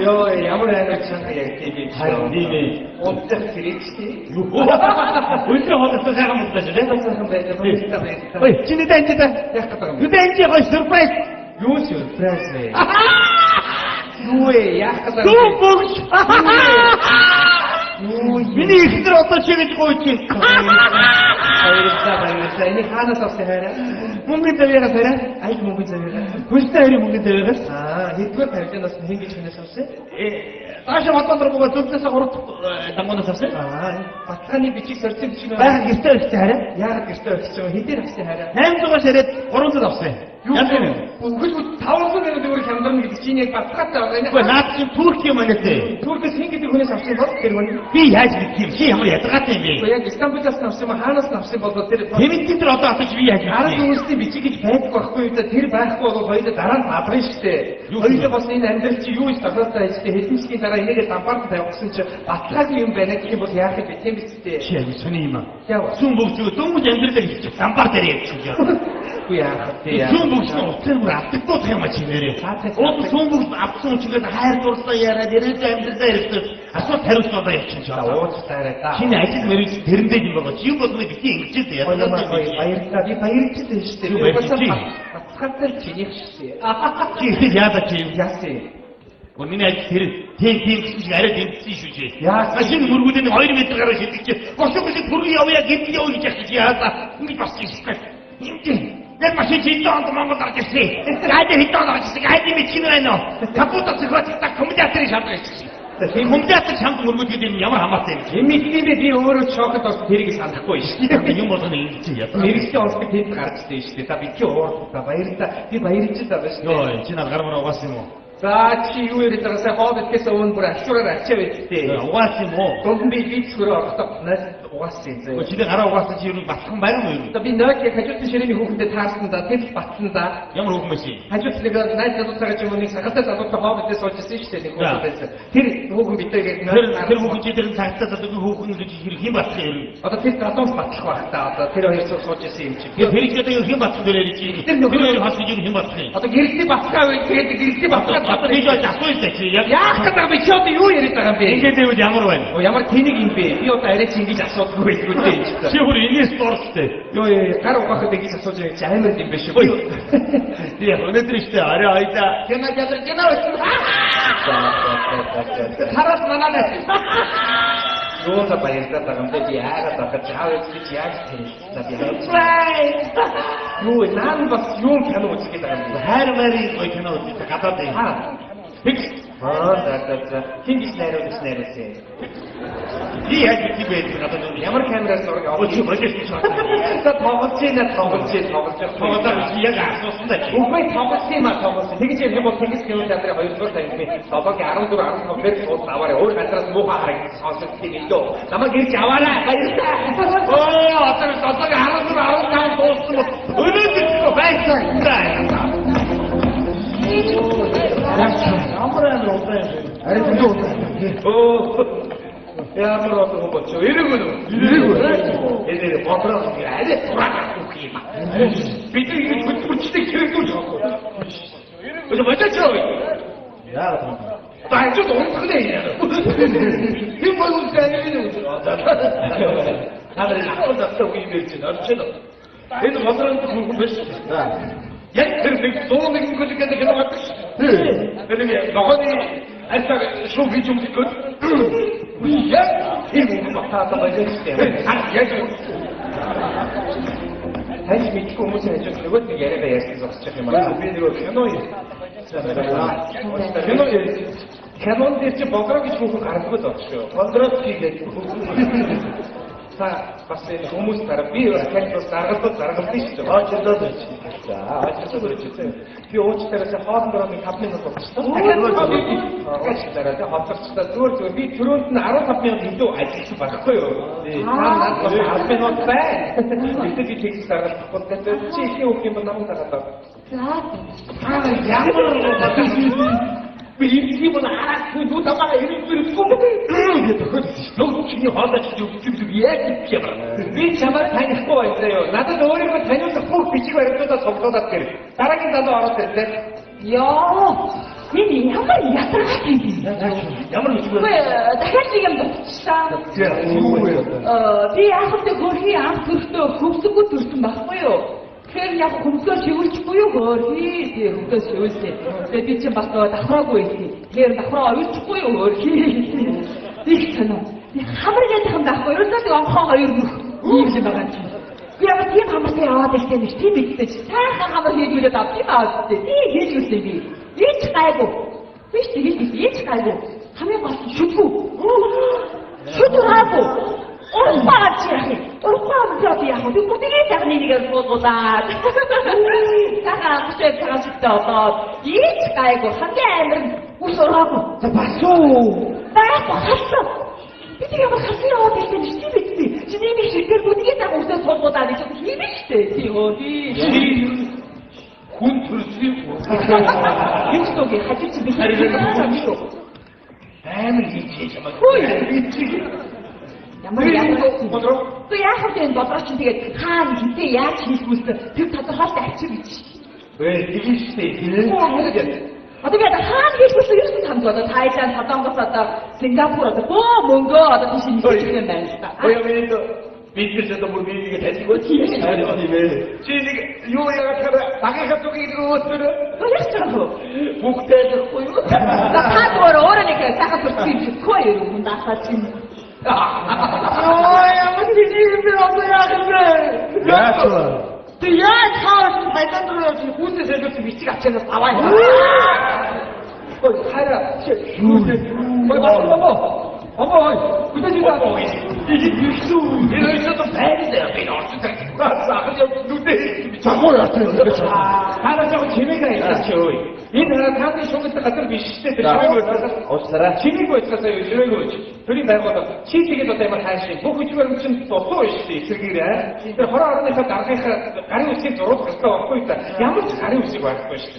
Йоо, ямар амар чанга яг тийм юм. Тийм. Унтах хэрэгчтэй. Өдөр хоолойтой сайхан муултаж тий. Сайхан байлаа. Ой, чиний данчаа. Яг гэдэг юм. Юу данчаа гоё сюрприз. Юу сюрприз вэ? Юу яг гэдэг юм. Юу богч. Миний ихтер одоо чиглэж гойч юм. Баярлалаа. Энийг хаанаас авсан хараа? Мөнгөний завьягаас хараа. Ай мөнгөний завьягаас. Хүстэй хоёрын мөнгөний завьягаас. Хэдгээр тавьжанаас хэн гэж хинээс авсан? Таашаа Батбандар буга зүгнээс гурав дангоноос авсан. Батлааны бичиг сорьсон бичиг Баян гэртээ өгсөн хараа. Яагаад гэртээ өгсөн вэ? Хэдээр авсан хараа? 800-аас ирээд 300 авсан. Юу юм? Үгүй 500 мянга төгрөг хямдарна гэдэг чинь яг батгаатай байгаа. Үгүй наад чинь Турк юм аа нэ. Туркээс хэн гэдэг хүнээс авсан бол тэр хүн. Би яаж мэдэх юм? Чи ямар ядаргаатай юм бэ? Үгүй яг Стамбулаас авсан юм хаанаас авсан бол тэр Тэмцэн дээр одоо атаж би яаж арга мэдэх юм? үндэсний бичиг гэж байдаг байхгүй юу? Тэр байхгүй бол хоёулаа дараа нь бадрын штэ. Хоёулаа бас энэ амьдрал чи юу их тохиолдсон ажлаа хэдэн жилийн дараа энийгээ дампаард тавьсан чи батлагын юм байна гэх юм бол яах вэ? Тийм биз дээ. Чи яг сони юм аа. Яа. Сүм бүгд дөнгөж амьдралаа хийчих дампаар дээр явчих юм. Үгүй яах вэ? Сүм бүгд утсан бүр автагдах юм а чи нэрээ. Уг сүм бүгд автсан чигээр хайр дурлаа яриад ирээд амьдралаа ирсэн. Асуулт хариулт одоо явчих чи. Уучлаарай та. Чиний ажил мөрөж тэрэндээ юм байгаа. Чи юу болов би ингэж дээ. Баярлалаа. Би баярлалаа шүү дээ. Батлагаатай чинийх шүү дээ. Чи яагаад чи юм? Яасан. Миний ажил тэр тийм гэсэн шиг арай дэмжсэн шүү дээ. Яасан. Машин мөргүүдийн 2 м гараа шилдэг чи. Гошгоос бүргийн явъя гэдгийг явъя гэж яах чи яасаа. Ингэж бас чи шүү дээ. Яг машин чи донд Монгол орж ирсэн. Гайд хэдэн орж ирсэн. Гайд юм чинь байна уу? Капута цэхвэцтэй коммуникаторын шалгаж ирсэн. Коммуникатор чамд мөргүүд юм ямар хамаатай юм. Эмэгтэй би өөрөө шокод бас тэрийг санахгүй шүү дээ. Юм болгоно ингэж яа. Мэргэжлийн орчны тэнд гарч дээ шүү дээ. Та битгий уурдаа баярлалаа. Би баярлж байгаа шүү дээ. Йоо, чи над гармаар угаас юм уу? За чи юу яриад байгаа сая хоббиткээс өмнө бүр ачуураар ачаа байдтэй. Угаас юм уу? Дунд би бицгөрөө орохдоо нас угаасан юм зөө. Чи гараа угаасан чи юу батхан байна уу юу? Одоо би Nokia хажуутны ширээний хүүхдэд таарсан да тэр батсан да. Ямар хүүхэн бэ чи? Хажуутлыг найз залуусаа гэж юм нэг сахалтай залуутай хоббиткээс суужсэн шүү дээ нэг хүүхдээс. Тэр хүүхэн битэйгээд тэр хүүхэн чи тэр цагтаа залуугийн хүүхэн гэж хэн батсан юм? Одоо тэр гадуур батлах байх та. Одоо тэр хоёр суужсэн юм чи. Тэр их гэдэг хэн батсан дээрээ чи? Тэр хоёр хас гэж хэн батсан юм? Одоо гэрэлтний батгаа вэ? Тэгээд гэрэлтний батгаа би яаж асууж чи яах гэдэг би ч одоо юу яриад байгаа юм бэ? Ингээд байвал ямар байна? Ямар тэнийг юм бэ? Би одоо арай чи ингэж асуудаггүй байлгүй дээ. Чи бүр инээс дурстай. Йоо гар угаахад ингэж асууж байгаа чи амар юм биш үү? Би өнөөдөр ихтэй арай айда. Гэнэ хараад манаа. Юу та баярлалаа байгаа юм бэ? Би яагаад дахиж чаавч гэж яаж хэлсэн би хайж. Юу нaan бас юу кино үзэх гэдэг юм бэ? Хайр мэрийн гоё кино үзэх гадаад байна. За. Хиндис найруулсан. Би яаж би байдаг надад ямар камераар зураг авах чи бодож чи шат. За тоглож яг асуусан да чи. Үгүй тоглож. Тэгж юм бол тэгж кино театрын 2 дугаар таймны 7-гийн 14 15 мөр суус аваарай. Өөр газраас муухай харагдаж сонсогдох юм лөө. Намайг ирж аваарай. Баярлалаа. Оо, одоо 7-гийн 14 15 дууссан бол өнөөдөр байсан. Амраа руутай. Арай юу? Ямар одоо болчих вэ? Ирээгүй. Энэ бодроо арай тураад үгүй юм. Бид ингэ хүчтэй хэрэггүй жоохгүй. Өөдөө бодож байгаа. Яагаад юм? Бааж унтхлаа яа. Юм бол үгүй юм. Харин ахлаа үгүй юм чинь орчихно. Энэ бодроо хүн биш. Яг тэр нэг зууныг ингээд нэг байдаг шүү. Тэр нэг нохоны альтаа шоу хийж өгдөг. Яг энэ батата байжсэн. Яг хайш мэдгүй хүмүүс яаж өгөх нэг яриага ярьсан зогсчих юм аа. Би нэг кино юм. Кинон дээр чи богроо гэж хүүхэн гаргахгүй л очоо. Богроо хийгээд та бас энэ хүмүүс дараа би ахад заргалдаг шүү дээ. Очоод байж. За очоод үргэлжлээ. Би уучлаарай хоолндороо нэг 5 минут болчихсон. Уучлаарай хоцорчдаа зүгээр би түрүүнд нь 15 минут илүү ажиллаж байхгүй юу? Надад 10 минут байна. Би тэгж заргалдахгүй гэдэг чи их юм юм намайг тагаад. За. Ямар би ийм хараад юу тамаа ирээдүйгөө гэдэг шүү. Чиний хоолойч юу яг юм. Би чамаар танихгүй байна заяа. Надад өөрийгөө таниулах бүх бичиг баримтуудаа цуглуулад гэр. Дараагийн залуу ороод ирлээ. Яа, энэ ямар ядаргаатай юм. Ямар нэг юм. Дахиад нэг юм дутчихлаа. Би яах вэ хөрхи анх төртөө хөвсгөө төрсөн байхгүй юу? Тэгэхээр яг хөвсгөө шивүүлчихгүй юу хөрхи? Би хөвсгөө шивүүлсэн. Тэгээд би чинь бас давхраагүй байсан. Тэгэхээр давхраа оруулчихгүй юу хөрхи? Би санаа. Би хамаргээд хам байхгүй юу? Ерөөсөө онхоо хоёр нөх ийм л байгаа юм. Би яг тийм хамартай яваад ирсэн юм тийм бидтэй сайхан хамар хийгүүлээд авчих аа үстэй. Би хийж үлээ би. Эч гайгүй. Биш тийм эч гайгүй. Хамгийн гол шүтгүү. Шүтгүүраагүй. Урпаач яах вэ? Урпаач яах вэ? Би бүгдийг тагны нэгээр буулгаад. Тагаач одоо эч гайгүй. Хамгийн амар ус ураагүй. За басуу. Байхгүй хасаа. Би тийм ямар хасаа яваад ирсэн юм тийм биз? Чиний нэг шигэр бүгдийг таг усаа суулгаад гэж хиймэ штэ. Тийм үү? Хүн төрсөн Юустогийн хажиж би шүү. Амар хийж чамаа. Ямар би яах вэ энэ бодрооч тэгээд хаана хинтээ яаж хийх үстэ тэр тодорхойлт авчир гэж. Тийм шүү. Одоо би хаана хийх үстэ ерөөсөө хамт одоо Тайланд, Солонгос одоо Сингапур одоо мөнгөө одоо тийш нэг юм байна л та. Бид ч одоо бүр биеийг tajигүй тийм ээ. Чи нэг юу яагаад багийнхаа зүгийг өгөөсөр яг ч юм уу. бүгдээ дэхгүй юу? Таагаар өөрөө нэг сайхан бүртгэж өгөхгүй юу даахаа чинь. Ямар тийм би одоо яах вэ? Тэгээд хаас хайдандруу хүүсээ сэлбэс бичиг авчнаас аваа. хайра юу 어머, 그대지가 이게 뉴스 이래서도 배는데요. 나는 눈에 저거야. 하나 저거 재미가 있었죠. 이 나라 다들 쇼부터 같은 비슷해. 어쩌라? 재미가 있었어요. 이런 거지. 그리 말고도 시티에도 때문에 사실 뭐 그쪽은 좀 또 있지. 저기래. 근데 허락하면서 나가서 가리고 있을 줄 없고 있다. 야무지 가리고 있을 거야.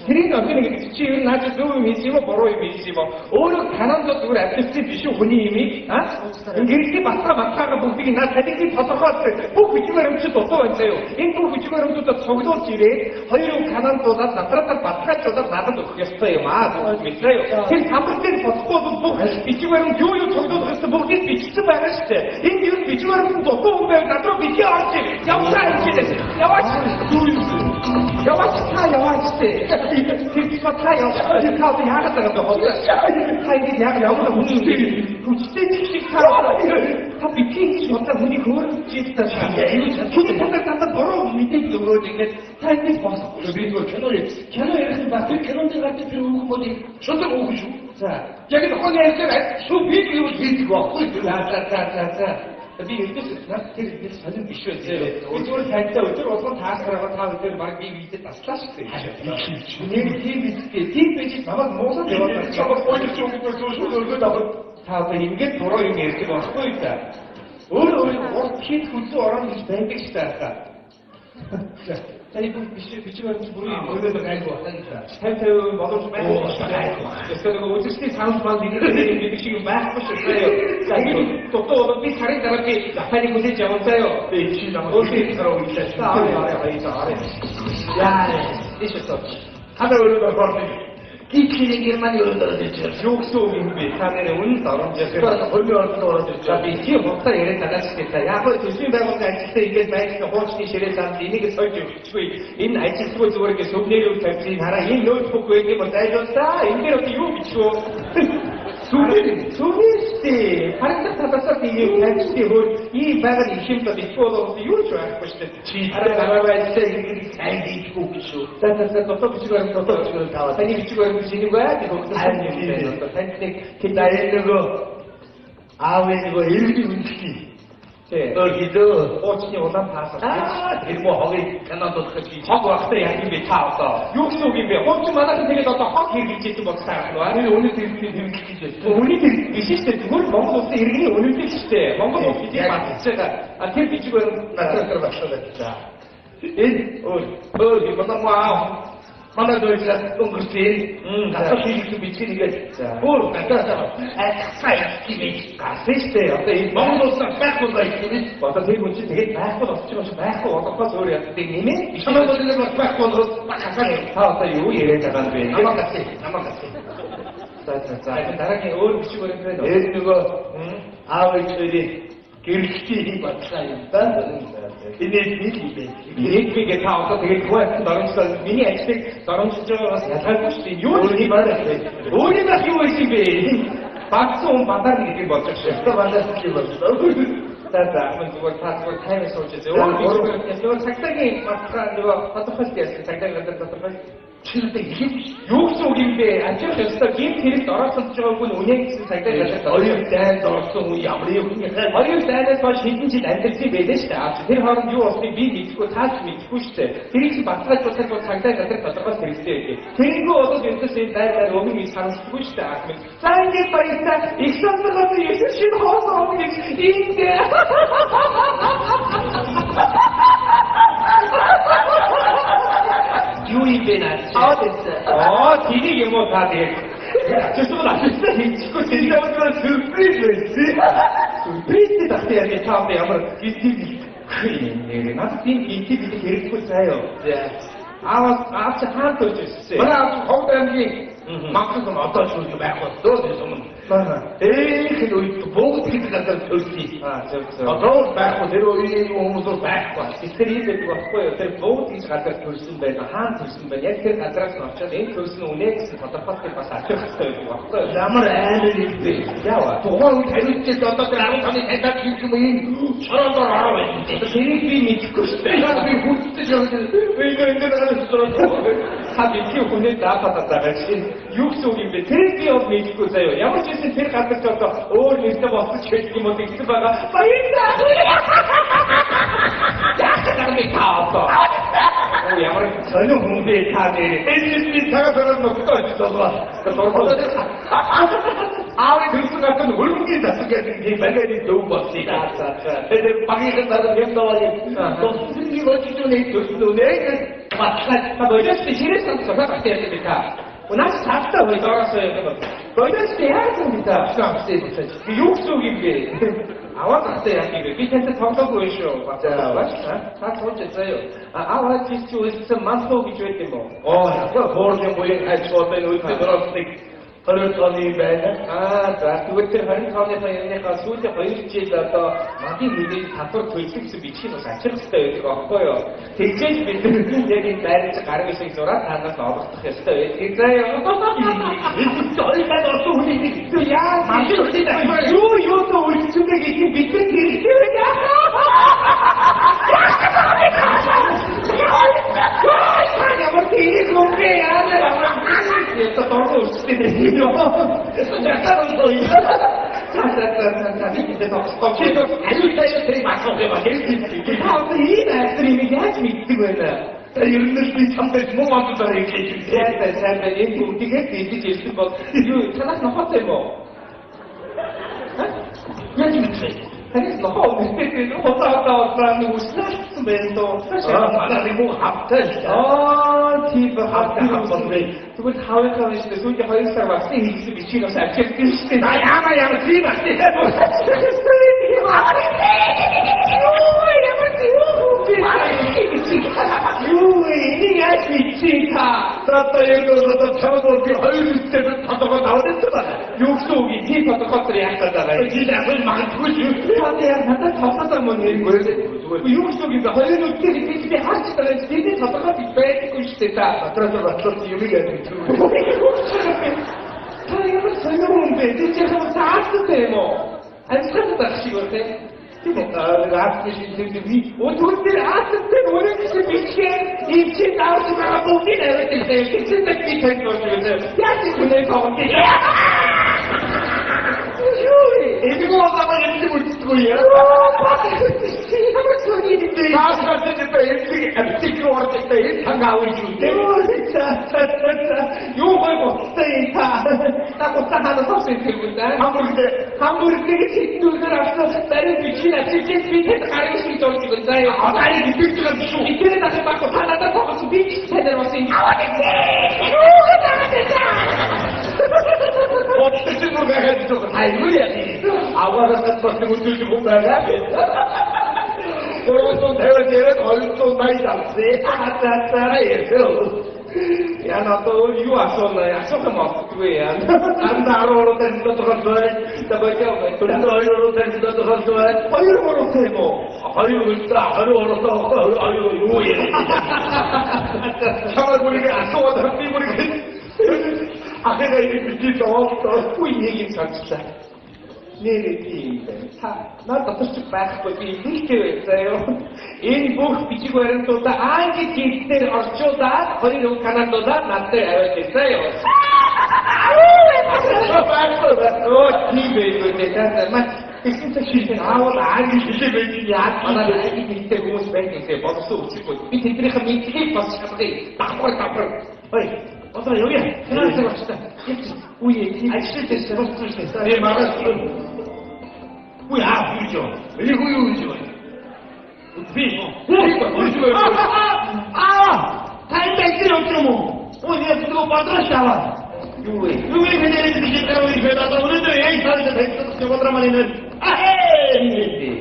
그러니까 어떤 게 지금 나도 누구 미지고 보러 미지고 오늘 가난도 누구 앞에서 비쇼 혼이미 이렇게 막다가 목적이 나 사진이 벗어갔어요. 뭐 그쪽으로 또 왔어요. 인도 그쪽으로 또 저기도 지래. 허이로 가난도다 나타났다 바깥쪽다 나도 그랬어요. 있어요. 그 잠깐 벗고도 뭐 이쪽으로 요요 저기도 그랬어. 목이 미치지 말았을 인도 그쪽으로 또 오면 나도 미치 않지. 영사이지 됐어. 여와치 그 타요. 카우스 야가다가 또 타이게 야가 야구다 무슨 다 비키니 좋다 보니 그걸 진짜 그게 생각한다 바로 밑에 들어오는 게 타이밍 봐서 그리고 캐논에서 봤을 캐논들 같은 들어오고 뭐지 저도 오고 싶어 자 여기서 꺼내서 소비디오 얘기고 자 근데 이렇게 이렇게 사진 비슈었어요. 이쪽으로 살짝 이쪽으로 어떤 다 사람을 다 이렇게 막 밑에 다 스타시어요. 얘는 TV지 봐봐 뭐서 배웠다. 저거 보이지 좀 다 이게 돌아오는 이렇게 먹고 있다. 우리 어떻게 그것도 어려운 게 뱅백시다. 자, 이거 비치가 모르겠네. 오늘도 갈고 하니까. 살펴 먹을 좀 말고. 그래서 어떻게 상수만 이렇게 지금 막 하셨어요. 자, 이거 또 비슷한 사람이 빨리 고생 잡았어요. 네, 지금 어떻게 살아오고 있다. 아래. 야, 이셨어. 하나 올라가 버렸네. 이 기능만 열어들었죠. 욕소민비 사내에 온 사람들 그래서 얼마나 떨어졌죠. 이 먹다 이래 나가시겠다. 야, 그 조심히 하고 갈때 이게 마이크가 혹시 실에 잠시 이게 설정 인 알지 수고 저렇게 속내로 갈지 하나 이 노트북에 뭐 달렸다. 이게 어떻게 요 미치고 소리스티 파란색 타다서 이게 갈지 이 바가 힘도 비춰도 요죠 하고 싶대. 알아 나가봐 있어 이게 잘 뒤고 비추. 자자자 또 비추고 다 왔다. 이 비추고 지는 거야? 이거 사진 또 사진 기다리는 거 아वे고 일기 움직이 여기도 오친이 오다 봐서 데리고 거기 가나도 같이 하고 왔어요. 이게 차왔어. 욕속인데 엄청나다 근데 또 확 얘기지 뭐 사고 아니 오늘 되게 오늘 이 시스템 그걸 먹어서 이렇게 오늘 될 시스템 먹어서 이제 제가 TV 찍고 나가서 들어봤어. 자. 이거 뭐 와우. манай дөрөв өнгөрсөн. Гасаа хийх бичгийгээд бүр гадаасаа айхсаа хийх гасан штэ. Одоо энэ Монгол улсад байхгүй байх. Одоо тэр хүн чинь тэгээд байхгүй болчих юм шиг байхгүй болохоос өөр яах вэ нэмээ? Манай улсад байхгүй болохоос хасаа. Та одоо юу яриад байгаа юм бэ? Намаа гасаа. За дараагийн өөр бичиг баримттай байна. Энэ нөгөө аав ээжийн гэрэлтийн батлаа юм да. Энийг та одоо тэгээд хуваалцсан дарамжтай миний ажлыг дарамжиж байгаагаас ялгаагүй шүү дээ. Юу юм бэ? Өөрийнх юу байсан бэ? Багцсан бадар гэдэг болж байгаа шүү. Бадар юм байна. За зүгээр та зүгээр тайван сууж үзье. Өөр цагтаагийн батлаа нөгөө тодорхойлт яасан. Цагтаагийн гадар тодорхойлт чиний юу гэсэн үг юм бэ? Ажил хэвээр гинт хэрэгт орооцолж байгаагүй нь үнэ гэсэн цагтаа gadar оюун дайнд орсон үе ямар юм бэ? Оюун дайнаас болж хэдэн жил амьдсан байлээ шүү дээ. Тэр хооронд юу болсныг би мэдэхгүй таач мэдэхгүй шүү дээ. Тэрийг чи баталгааж бодоход бол цагтаа gadar тодорхойлж хэрэгтэй гэдэг. Тэрнгүү бол ертөс энэ дайнаар өмнө нь санагдахгүй шүү дээ. За ингээд баяртай их сонирхолтой ёсоор шинэ хоолой өмнө ингээ юу юм бэ наа? Тэнийг юм уу та тэгээд ачаасаа асуусан хийчихгүй тэрийг сюрприз байсан. Сюрприз гэдэг яг таамд ямар гитиг нэр надад тийм гитиг хэрэггүй заяа. Аав чи хаан төрж ирсэн. Манай аав ховд аймгийн магтсан одоо ч үгүй байх болоо гэсэн юм. Эх үед бүгд их газар төрсөн. Одоо байх бол тэр үеийн хүмүүс байхгүй. Тэр ийдэг байхгүй юу? Тэр бүгд их газар төрсөн байна. Хаан төрсөн байна. Яг тэр газраас очоод энэ төрсөн үнэ гэсэн тодорхойлохыг бас авчих хэрэгтэй байдаг байхгүй юу? Ямар аймаг юм бэ? Яа, тухайн үед хариуцлага одоо тэр 15-ны тайлбар хийх юм ийм шорондор ороо байна. Тэрийг би мэдэхгүй шүү дээ. Би хүчтэй энэ хаад их хүнээ даапаад байгаа чинь юу гэсэн үг юм бэ? Тэрийг би бол мэдэхгүй заяа. Ямар ч юм тэр гадар ч одоо өөр нэртэй болчих гэдэг юм уу гэсэн байгаа. Баярлалаа. Яагаад би тааваа? Ямар сонир хүн бэ та дээр? Энэ цагаатаар нөхдөж байгаа. Аав ирсэн гад нь хөрөнгөний засаг гэдэг юм багийн зөв болчихсон. Тэр багийн засаг юм даа. Тосны гочтоны төслөөнэ. Батлаад бодож ширээсэн цагаат ярьдаг та. У нас цаатаа хоёроосоо юм. Бодож яасан бэ та? Шамсээ. Юу гэсэн үг юм бэ? Аваад гасаа яах юм бэ? Би тантай тоглоогүй шүү. Та сууж заяа. Аваад чи үссэн мансуу гэж байд юм уу? Яг хоорны буян хайчвал энэ үстэй дөрөвсөг хөрөлтөний байна. За тэгвэл тэр 25-ны саяныхаа сүүлийн 2 жил одоо мадын мэдээ татвар төлөх гэсэн бичгийг бас ачаах хэрэгтэй байдаг аахгүй юу? Тэгжээж бид яг энэ байрч гараг шиг зураад танаас олгох ёстой байдаг. Заяа. Энэ зоригад орсон хүний яа машин үлдээ. Юу то үлдчихвэ гэх юм бид хэрэгтэй байна. Ямар тийм юм бэ яа? Это тоже устроено. Ерөнхийдөө би самтай муу амтаар ингэж сайн энэ бүгдийг хэлж ирсэн бол юу танаас нохотой юм уу? Яг юм. Танаас нохоо үстэй хотоотаа нэг үслэлсэн байх доо. Манай нэг хавтай. Тийм хавтай. Тэгвэл хавийнхаа нэштэй сүүлийн 2 сар багсын хийсэн бичгийг бас авчирсан шүү дээ. Ямар тийм байна. Юу энэ яаж бичиж та? Одоо яг л цаавал би 2 үстэй тодорхой аваад байна. Юу гэсэн үг юм? Тийм тодорхойлол яах гэдэг. Тийм яг магадгүй шүү. Одоо яг надад тоглосон юм нэргүй. Юу гэсэн үг юм бэ? 2 үстэй би харж байгаа тийм тодорхой байдаггүй шүү дээ. Дотроо батлуулсан юм яадаг. Та ямар сонир юм бэ? Тэр чинь цаастай юм уу? Ажил байх шиг байна. Тийм аавч шиг би өдөртөө аавчтай өөрөөсөө бичээ ийм чи таавч байгаа бүгд нэрээ тийм чи би тань болж байна. Яг тийм нэг 이거 아빠가 이렇게 못찍고 야. 나한테 진짜 이렇게 앱찍고 왔을 때 상가오리 주는데. 요걸 못 쓰이다. 딱 утаа ханаас авсан юм да. Хамбургийг хитнүүгээр авсан дараа бичиг авчиж би тэд гарыг шиг зорж байгаа заа. Агаары битүүгээр шүү. Ихээр дахин баг танадаа тоглож би тэдэр бас юм. 어떻게 뭐가 해도 아이고야 아와가 같은 것도 좀 봐라 그러고 대회에 얼또 많이 잡지 아따따 해서 야 나도 이거 왔었나 약속도 못 그거야 안다로 된다 또 가서 나봐요 돈도 얼로 된다 또 가서 얼로 되고 얼로 있다 얼로 요예 참아보니까 안 좋아도 비보니까 아내가 이렇게 믿을 없어. 그 얘기 전치자. 내리기 나도 또 байхгүй би хэлдэг заяа. Энэ бүх бичиг баримтуудаа анги гихтэр орчуудаа хоёрын канадуудаа надад аваад заяа. Оо тийм байх. Тэгсэн чинь аавал анги хэлээ яа манай анги гихтэр хүмүүс байдаг болсон үчиггүй. Би тэднийхээ мэдгийг бас шалгая. Давхар. Ой 어서 여기 하나씩 갑시다. 우리 아저씨 됐어. 네 말았어. 우리 우리죠. 우리죠. 우리죠. 달달들 없죠 뭐. 내가 그거 받으러시다와. 유에 그냥 비슷하게 우리 배다가 오늘도 애기 사는데 됐어. 저거들만이는 유에.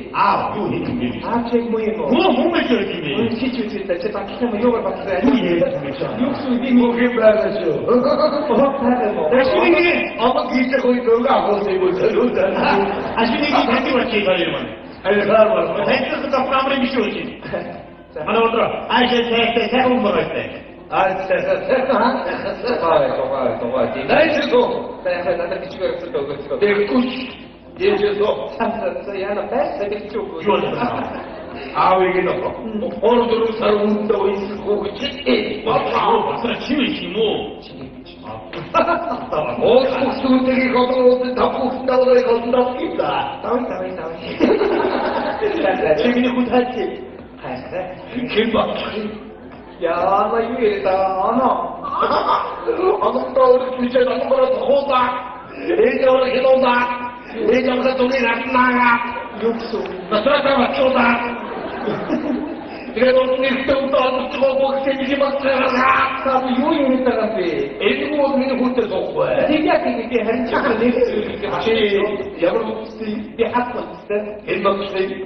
책 뭐예요? 몸을 쩔지. 치치치다. 제 밖에서 욕을 받으세요. 육수비 목에 받으셔. 아시니기 아마 기체 거기 들어가 안 보세요. 저러다. 아시니기 단지 왔지 이거는. 아니 사람 됐어. 또 프라임을 미셔지. 하나 오더라. 아이제 대본 먹을 때. 동화. 나이스도. 내가 나한테 비치고 있을 거 내 꾸시. 예제도 참선서 야나 뱃속에 쪼고 이게 너 어느들은 사람 운다고 있을 거고 그치? 맞아 지우지 뭐 국수되게 거둬놓은 다 국수다고 너희 거둔다고 있다 다위 재민이 못하지 그래 길막히 야, 나 유일이다, 나 우리 주제 나는 거라 더 호다 애정을 해놓는다 내정서 돈이 나가 육수 나서라다 맞춰다 그래도 우리 때부터 뜨거워 생기지 막 들어가 나도 요리했다간데 애들고 어디는 호텔도 없고 대기하게 하는 착을 내지 여러분 이 학원 있어 일반주의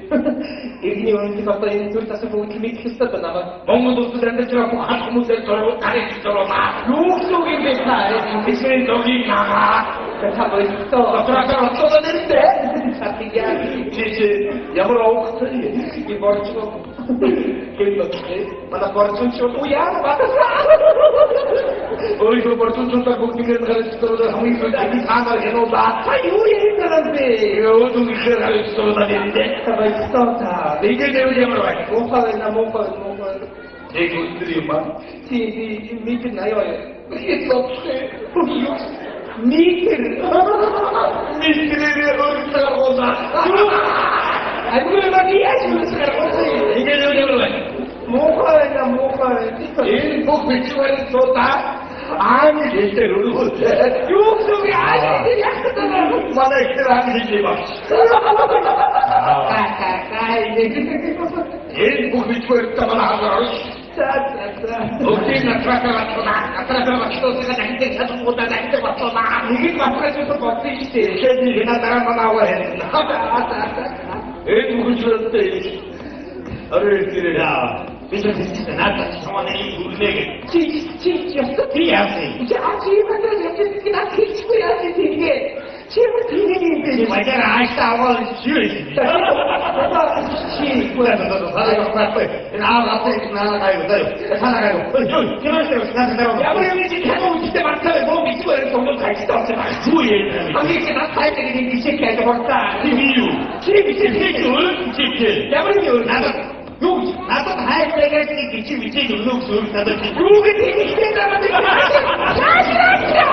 애기니 오는 집 앞에 둘 다서 보고 김이 키스었다 나만 먹는 도수 된데 저하고 한 무슨 저러고 가리키 저러다 육수기 배타 대신에 너기 나가 배타 뭐 있어 나서라다 쏟아내는데 자기야 이제 여러분 오크터리 이 머리치고 그렇게 mana fortune show ya oi तो fortune show तक बुकिंग करने का तो हम ही सोचते हैं खाना है नो बात है वो ये करते वो तो किसी का तो नहीं है सब इसका था लेकिन देव जी हमारा मोफा है ना मोफा एक दूसरी बात सी मीटर नहीं है ये तो मीटर रे और इतना होता 얼굴만 이해하시면서 이게 저러는 뭐가야 일복 비추어는 좋다 아니 일대로 못해 육성이 아니지 약속하다 만나 이들 아니지 막 일복 비추어했다만 하더라고 어깨나 트라카가 맞춰서 나한테 자주 보다 나한테 맞춰나 이게 맞춰서 버티지 걔들이나 나랑만 나와야 된다 누굴 줄었대? 어릴 야, 비서진한테 나한테 성원이 우리에게 찌였어? 비야지. 이제 아침마다 저렇게 나 키치고야지 되게. 제발 되게 맞아라. 아이스타워 지으지. 너도 사람이 빨리 나와서 나가요. 나가요. 결혼식으로 나가요. 야구를 이제 해보고 진짜 많다며 뭐 미치고 이런 정도 갈 수도 없지 마. 뭐예? 아니 나 사야 되게 이 새끼한테 벌다. 이유. 집이 야구를 나가. 나도 다 내가 이렇게 집이 누룩 술 사다. 누룩이 되게 힘들다는 거야. 사실 아니야.